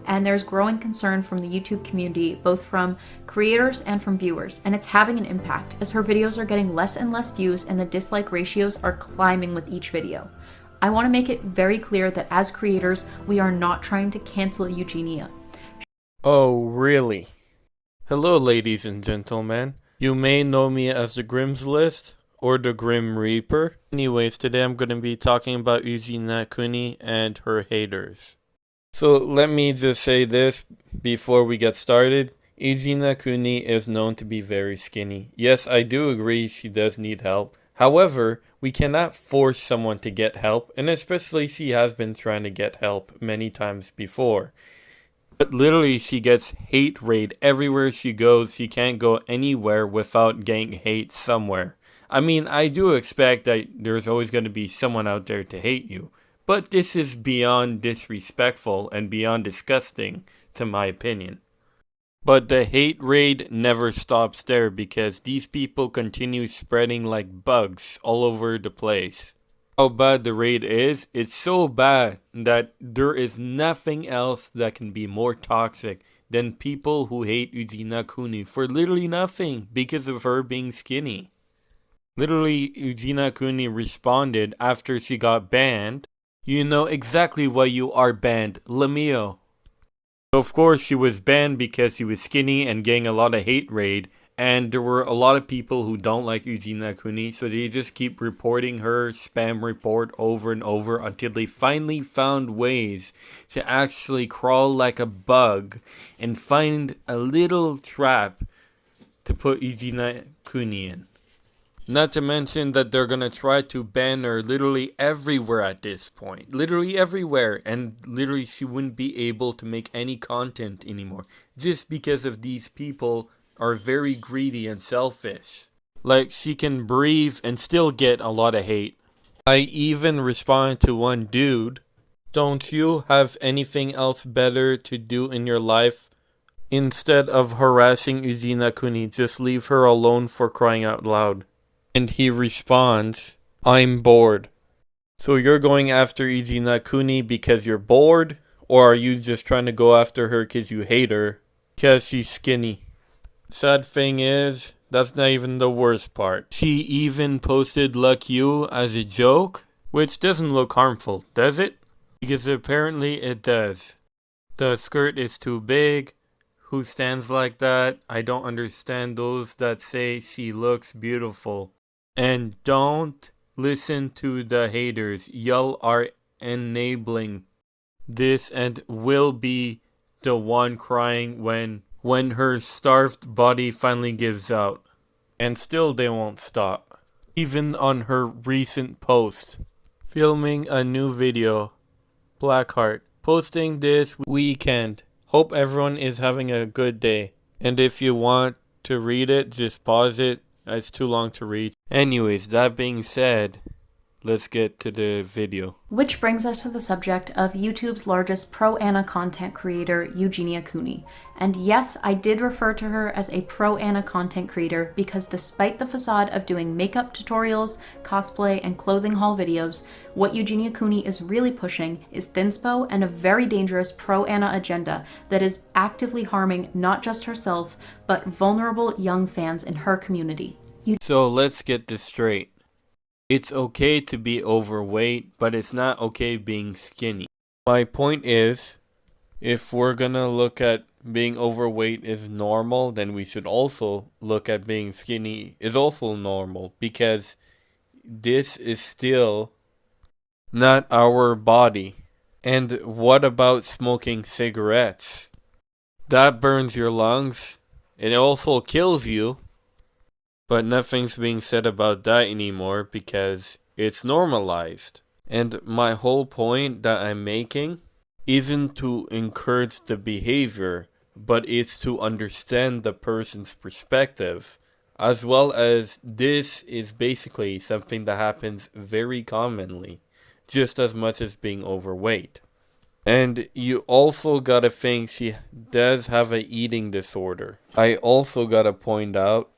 and there's growing concern from the YouTube community, both from creators and from viewers, and it's having an impact as her videos are getting less and less views and the dislike ratios are climbing with each video. I want to make it very clear that as creators, we are not trying to cancel Eugenia. Oh, really? Hello, ladies and gentlemen. You may know me as the Grimm's List or the Grim Reaper. Anyways, today I'm going to be talking about Eugenia Cooney and her haters. So let me just say this before we get started. Eugenia Cooney is known to be very skinny. Yes, I do agree she does need help. However, we cannot force someone to get help, and especially she has been trying to get help many times before. But literally, she gets hate raid everywhere she goes. She can't go anywhere without getting hate somewhere. I mean, I do expect that there's always going to be someone out there to hate you. But this is beyond disrespectful and beyond disgusting, to my opinion. But the hate raid never stops there because these people continue spreading like bugs all over the place. How bad the raid is, it's so bad that there is nothing else that can be more toxic than people who hate Eugenia Cooney for literally nothing because of her being skinny. Literally, Eugenia Cooney responded after she got banned. You know exactly why you are banned, Lemio. Of course, she was banned because she was skinny and getting a lot of hate raid, and there were a lot of people who don't like Eugenia Cooney, so they just keep reporting her spam report over and over until they finally found ways to actually crawl like a bug and find a little trap to put Eugenia Cooney in. Not to mention that they're gonna try to ban her literally everywhere at this point. Literally everywhere. And literally she wouldn't be able to make any content anymore. Just because of these people are very greedy and selfish. Like, she can breathe and still get a lot of hate. I even responded to one dude. Don't you have anything else better to do in your life? Instead of harassing Eugenia Cooney, just leave her alone, for crying out loud. And he responds, I'm bored. So you're going after Eugenia Cooney because you're bored? Or are you just trying to go after her because you hate her? Because she's skinny. Sad thing is, that's not even the worst part. She even posted "luck you" as a joke, which doesn't look harmful, does it? Because apparently it does. The skirt is too big. Who stands like that? I don't understand those that say she looks beautiful. And don't listen to the haters. Y'all are enabling this and will be the one crying when her starved body finally gives out. And still they won't stop. Even on her recent post. Filming a new video. Blackheart. Posting this weekend. Hope everyone is having a good day. And if you want to read it, just pause it. It's too long to read. Anyways, that being said, let's get to the video. Which brings us to the subject of YouTube's largest pro-Anna content creator, Eugenia Cooney. And yes, I did refer to her as a pro-Anna content creator because despite the facade of doing makeup tutorials, cosplay, and clothing haul videos, what Eugenia Cooney is really pushing is thinspo and a very dangerous pro-Anna agenda that is actively harming not just herself, but vulnerable young fans in her community. So let's get this straight. It's okay to be overweight, but it's not okay being skinny. My point is, if we're gonna look at being overweight is normal, then we should also look at being skinny is also normal, because this is still not our body. And what about smoking cigarettes? That burns your lungs. It also kills you. But nothing's being said about that anymore because it's normalized. And my whole point that I'm making isn't to encourage the behavior, but it's to understand the person's perspective. As well as this is basically something that happens very commonly, just as much as being overweight. And you also gotta think she does have an eating disorder. I also gotta point out,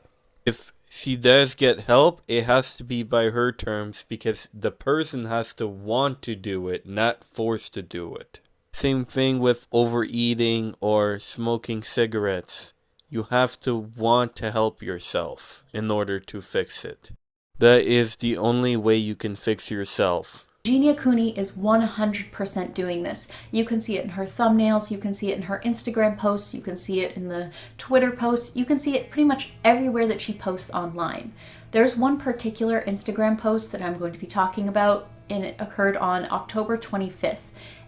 if she does get help, it has to be by her terms because the person has to want to do it, not forced to do it. Same thing with overeating or smoking cigarettes. You have to want to help yourself in order to fix it. That is the only way you can fix yourself. Eugenia Cooney is 100% doing this. You can see it in her thumbnails, you can see it in her Instagram posts, you can see it in the Twitter posts, you can see it pretty much everywhere that she posts online. There's one particular Instagram post that I'm going to be talking about, and it occurred on October 25th.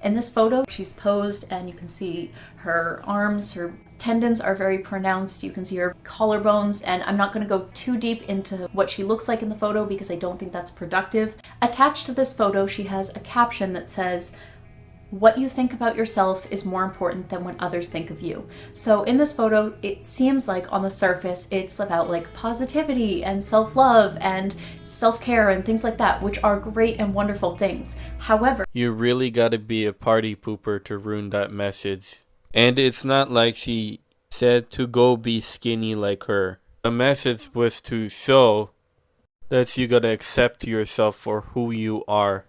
In this photo, she's posed and you can see her arms, her tendons are very pronounced. You can see her collarbones, and I'm not going to go too deep into what she looks like in the photo because I don't think that's productive. Attached to this photo, she has a caption that says, "What you think about yourself is more important than what others think of you." So in this photo, it seems like on the surface, it's about like positivity and self-love and self-care and things like that, which are great and wonderful things. However, you really gotta be a party pooper to ruin that message. And it's not like she said to go be skinny like her. The message was to show that you gotta accept yourself for who you are.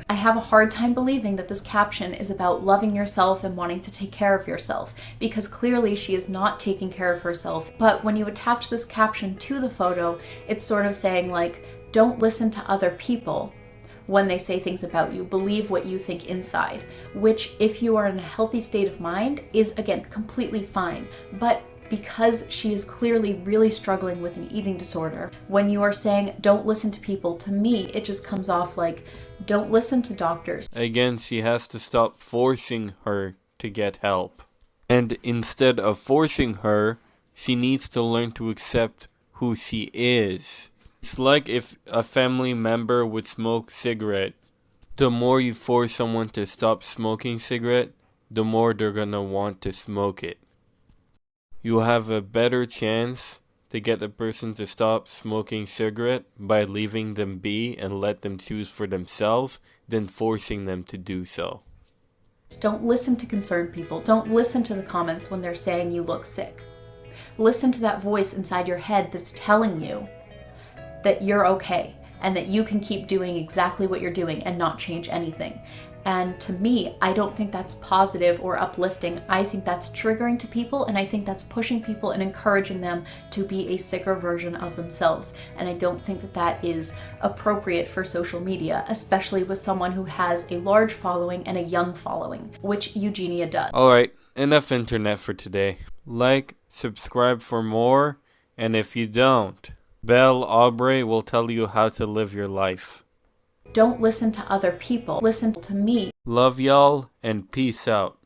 I have a hard time believing that this caption is about loving yourself and wanting to take care of yourself, because clearly she is not taking care of herself. But when you attach this caption to the photo, it's sort of saying like, don't listen to other people when they say things about you. Believe what you think inside, which if you are in a healthy state of mind is, again, completely fine. But because she is clearly really struggling with an eating disorder, when you are saying don't listen to people, to me it just comes off like don't listen to doctors. Again, she has to stop forcing her to get help. And instead of forcing her, she needs to learn to accept who she is. It's like if a family member would smoke cigarette. The more you force someone to stop smoking cigarette, the more they're gonna want to smoke it. You have a better chance to get the person to stop smoking cigarette by leaving them be and let them choose for themselves than forcing them to do so. Don't listen to concerned people. Don't listen to the comments when they're saying you look sick. Listen to that voice inside your head that's telling you that you're okay and that you can keep doing exactly what you're doing and not change anything. And to me, I don't think that's positive or uplifting. I think that's triggering to people, and I think that's pushing people and encouraging them to be a sicker version of themselves. And I don't think that that is appropriate for social media, especially with someone who has a large following and a young following, which Eugenia does. Alright, enough internet for today. Like, subscribe for more, and if you don't, Belle Aubrey will tell you how to live your life. Don't listen to other people. Listen to me. Love y'all, and peace out.